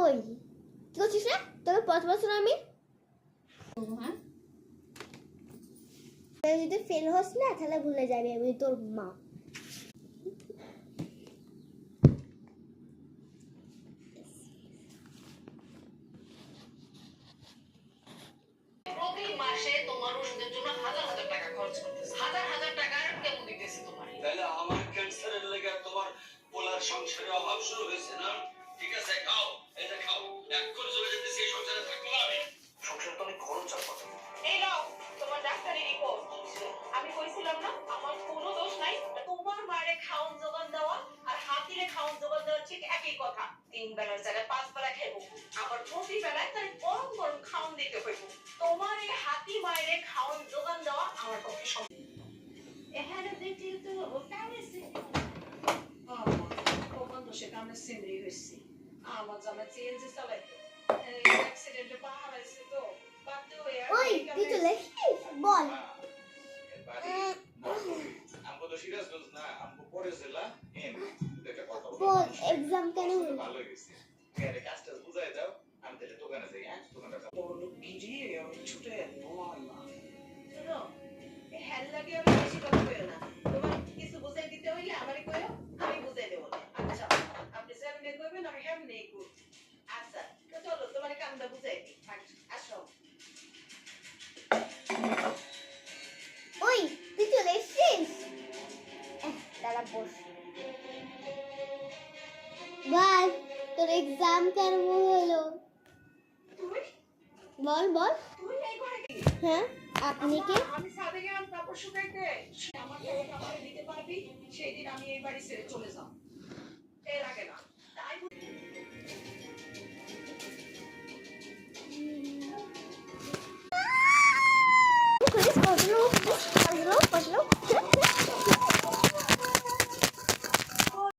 ওই কি করছিস রে? তোকে প্রথমবার শোনা আমি। হ্যাঁ, যদি ফেল হোস না তাহলে ভুলে যাবি আমি তোর মা। প্রতি মাসে তোমার ওষুধের জন্য হাজার হাজার টাকা খরচ করতেছে, হাজার হাজার টাকা কেমন দিতেছে তোমার? তাহলে আমার ক্যান্সারের লেগে তোমার পোলার সংসারে অভাব শুরু হয়েছে না? ঠিক আছে, খাও, এটা খাও, এক করে চলে যেতেছি, এই সংসারে থাকবো না আমি। সংসারে তো অনেক খরচ আছে। এই নাও তোমার ডাক্তারি রিপোর্ট। আমি কইছিলাম না আমার কোনো দোষ নাই। তোমার মায়ের খাওন জোগান দেওয়া আর হাতিরে খাওন জোগান দেওয়া ঠিক একই কথা। 3 বেলার জায়গায় 5 বেলা খাইবো, আবার প্রতি বেলায় তার গরম গরম খাওন দিতে হইব। তোমার এই হাতি মায়ের খাওন জোগান দেওয়া আমার পক্ষে সম্ভব। এখানে দেখি তো কামে সিন্ডি। কখন তো সে কামে সিন্ডি হইছে। আমার জামা সিএনজি চালাইতো, এই অ্যাক্সিডেন্টে পা হারাইছে তো বাধ্য হয়ে। ওই তুই চলে এসেছিস? বল। আমগো তো সিরাজগঞ্জ না, আমগো পরে জেলা এম। দেখে কথা বল। বল এক্সাম কেন হলো? ভালো হইছে। এর কাজটা বুঝাই দাও, আমি তাহলে দোকানে যাই। হ্যাঁ, দোকানটা বড় লোক গিয়ে আমি ছুটে নয় না। শোনো, হেল লাগে আমি বেশি কথা কইও না। তোমার কিছু বুঝাই দিতে হইলে আমারে কইও, আমি বুঝাই দেব। আচ্ছা, আপনি যেমনে কইবেন আমি হেমনেই করি। আচ্ছা, তো চলো তোমার কামটা বুঝাই দিই। আসো। ওই তুই চলে এসেছিস? দাঁড়া বস। বল তোর এক্সাম কেমন হলো? তুমি বল বল। তুমি এই ঘরে কি? হ্যাঁ, আপনি কে? আমি ছাদে গেলাম কাপড় শুকাইতে। আমার খবর আমাকে দিতে পারবি? সেই দিন আমি এই বাড়ি ছেড়ে চলে যাব।